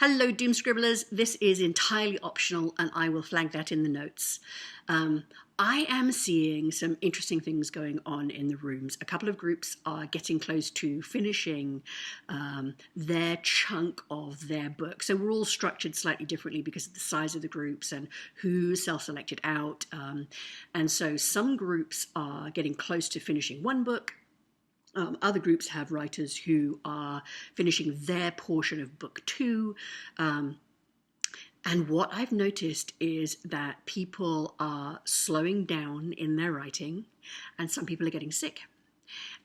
Hello, Doom Scribblers. This is entirely optional and I will flag that in the notes. I am seeing some interesting things going on in the rooms. A couple of groups are getting close to finishing their chunk of their book. So we're all structured slightly differently because of the size of the groups and who's self-selected out. And so some groups are getting close to finishing one book. Other groups have writers who are finishing their portion of book 2. And what I've noticed is that people are slowing down in their writing and some people are getting sick.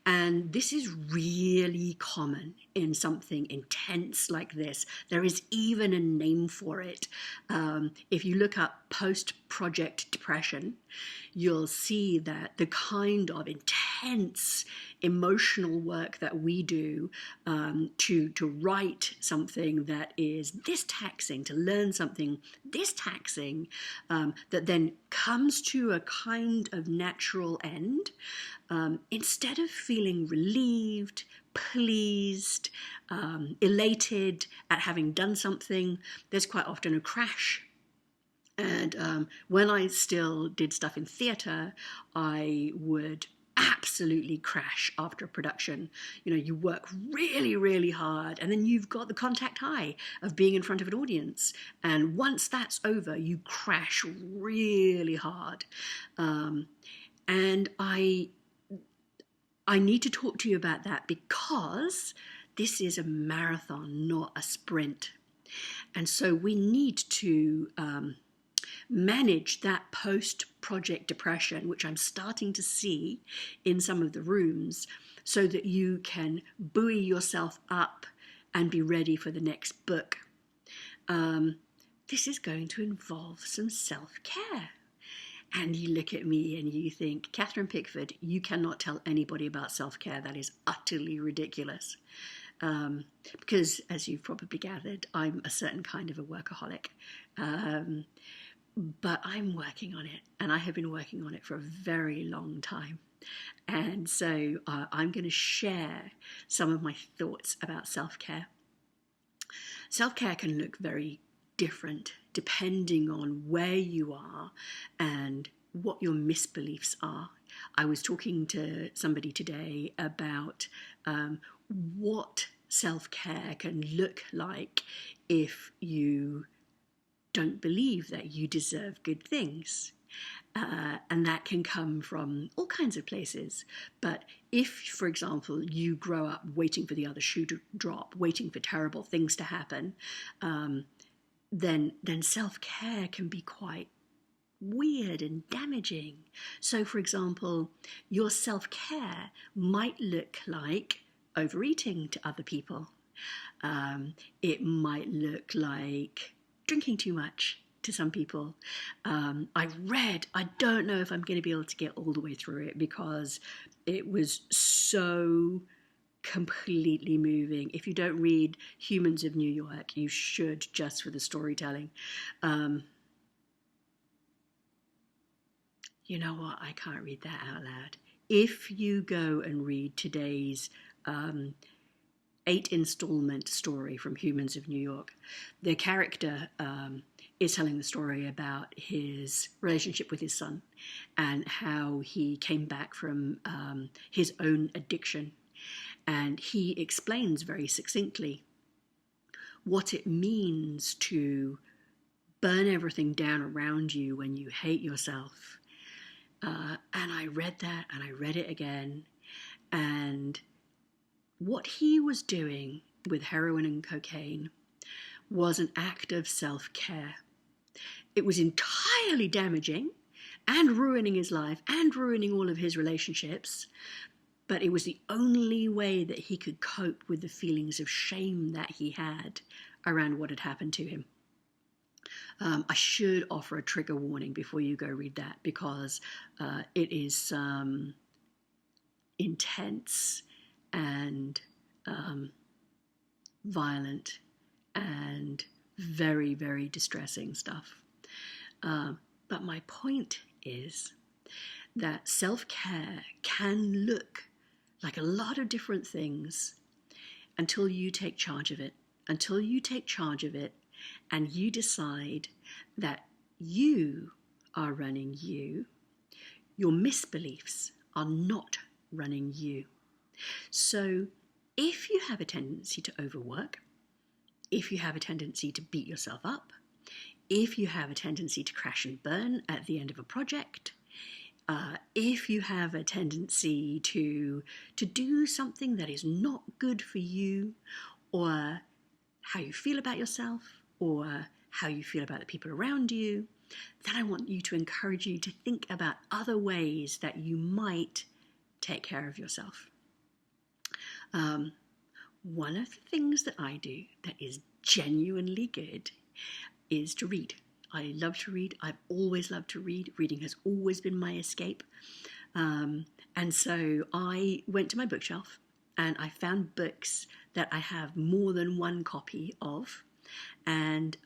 And this is really common in something intense like this. There is even a name for it. If you look up post-project depression, you'll see that the kind of intense emotional work that we do to write something that is this taxing, to learn something this taxing, that then comes to a kind of natural end, instead of feeling relieved, pleased, elated at having done something, there's quite often a crash. And when I still did stuff in theatre, I would absolutely crash after a production. You know, you work really, really hard and then you've got the contact high of being in front of an audience. And once that's over, you crash really hard. And I need to talk to you about that because this is a marathon, not a sprint. And so we need to manage that post-project depression, which I'm starting to see in some of the rooms, so that you can buoy yourself up and be ready for the next book. This is going to involve some self-care. And you look at me and you think, Catherine Pickford, you cannot tell anybody about self-care. That is utterly ridiculous. Because, as you've probably gathered, I'm a certain kind of a workaholic. But I'm working on it, and I have been working on it for a very long time. And so I'm going to share some of my thoughts about self-care. Self-care can look very different depending on where you are and what your misbeliefs are. I was talking to somebody today about what self-care can look like if you don't believe that you deserve good things. And that can come from all kinds of places. But if, for example, you grow up waiting for the other shoe to drop, waiting for terrible things to happen, then self-care can be quite weird and damaging. So, for example, your self-care might look like overeating to other people. It might look like drinking too much to some people. I don't know if I'm going to be able to get all the way through it because it was so completely moving. If you don't read Humans of New York, you should, just for the storytelling. You know what? I can't read that out loud. If you go and read today's 8-installment story from Humans of New York, the character is telling the story about his relationship with his son and how he came back from his own addiction. And he explains very succinctly what it means to burn everything down around you when you hate yourself. And I read that and I read it again. And what he was doing with heroin and cocaine was an act of self-care. It was entirely damaging and ruining his life and ruining all of his relationships, but it was the only way that he could cope with the feelings of shame that he had around what had happened to him. I should offer a trigger warning before you go read that because it is intense and violent and very, very distressing stuff. But my point is that self-care can look like a lot of different things until you take charge of it. until you take charge of it and you decide that you are running you, your misbeliefs are not running you. So if you have a tendency to overwork, if you have a tendency to beat yourself up, if you have a tendency to crash and burn at the end of a project, if you have a tendency to do something that is not good for you, or how you feel about yourself, or how you feel about the people around you, then I want you to encourage you to think about other ways that you might take care of yourself. One of the things that I do that is genuinely good is to read. I love to read. I've always loved to read. Reading has always been my escape. And so I went to my bookshelf and I found books that I have more than one copy of. And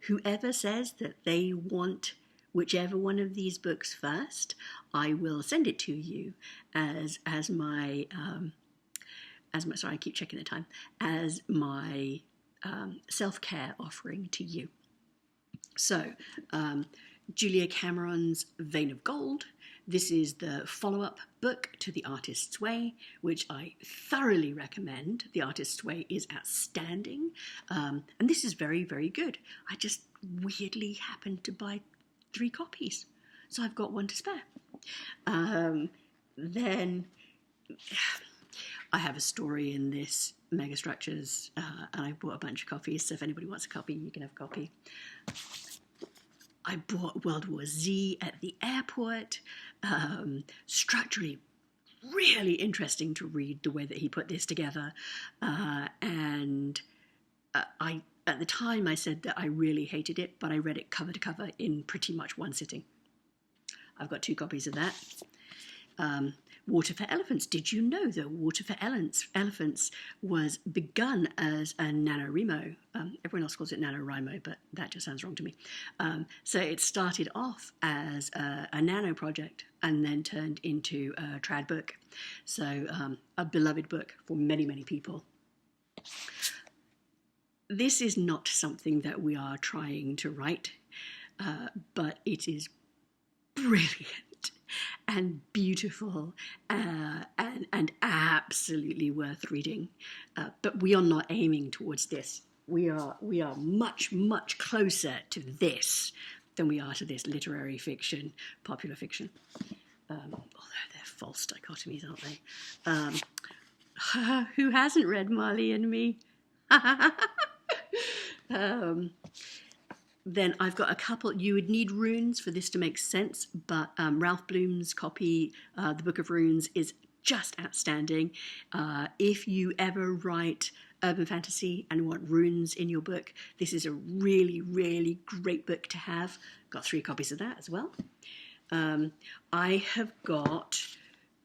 whoever says that they want whichever one of these books first, I will send it to you as my sorry, I keep checking the time, as my self-care offering to you. So, Julia Cameron's Vein of Gold. This is the follow-up book to The Artist's Way, which I thoroughly recommend. The Artist's Way is outstanding, and this is very, very good. I just weirdly happened to buy 3 copies, so I've got one to spare. Then I have a story in this Megastructures, and I bought a bunch of copies, so if anybody wants a copy, you can have a copy. I bought World War Z at the airport. Structurally really interesting to read the way that he put this together. And I, at the time, I said that I really hated it, but I read it cover to cover in pretty much one sitting. I've got 2 copies of that. Water for Elephants. Did you know that Water for Elephants was begun as a NaNoWriMo? Everyone else calls it NaNoWriMo, but that just sounds wrong to me. So it started off as a nano project and then turned into a trad book. So a beloved book for many, many people. This is not something that we are trying to write, but it is brilliant and beautiful and absolutely worth reading. But we are not aiming towards this. We are much, much closer to this than we are to this literary fiction, popular fiction. Although they're false dichotomies, aren't they? Who hasn't read Marley and Me? Then I've got a couple. You would need runes for this to make sense, but Ralph Bloom's copy, The Book of Runes, is just outstanding. If you ever write urban fantasy and want runes in your book, this is a really, really great book to have. Got 3 copies of that as well. I have got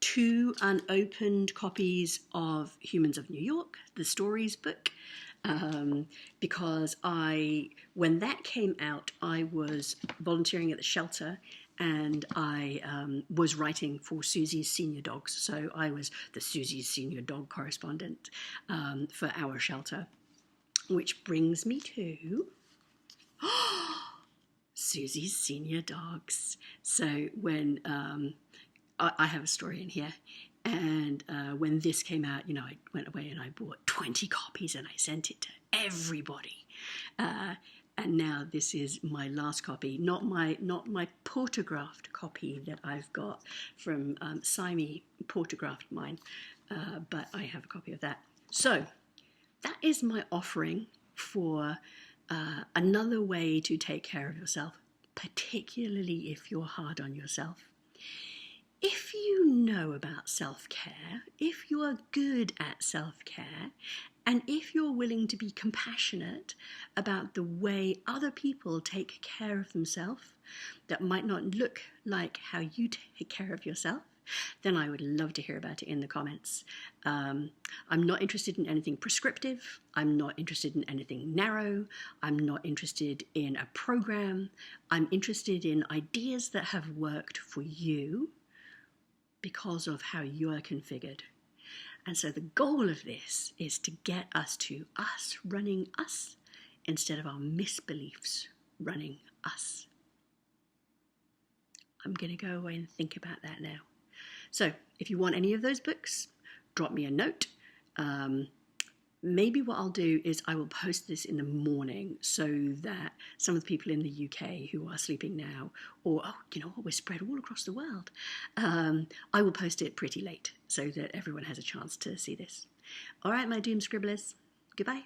2 unopened copies of Humans of New York, the Stories book. Because when that came out, I was volunteering at the shelter and I was writing for Susie's Senior Dogs. So I was the Susie's Senior Dog correspondent for our shelter, which brings me to Susie's Senior Dogs. So when I have a story in here. And when this came out, I went away and I bought 20 copies and I sent it to everybody. And now this is my last copy, not my portographed copy that I've got from Simi portographed mine, but I have a copy of that. So that is my offering for another way to take care of yourself, particularly if you're hard on yourself. If you know about self-care, if you are good at self-care, and if you're willing to be compassionate about the way other people take care of themselves that might not look like how you take care of yourself, then I would love to hear about it in the comments. I'm not interested in anything prescriptive. I'm not interested in anything narrow. I'm not interested in a program. I'm interested in ideas that have worked for you because of how you are configured. And so the goal of this is to get us to us running us instead of our misbeliefs running us. I'm going to go away and think about that now. So if you want any of those books, drop me a note. Maybe what I'll do is I will post this in the morning so that some of the people in the UK who are sleeping now, or, we're spread all across the world, I will post it pretty late so that everyone has a chance to see this. All right, my doom scribblers, goodbye.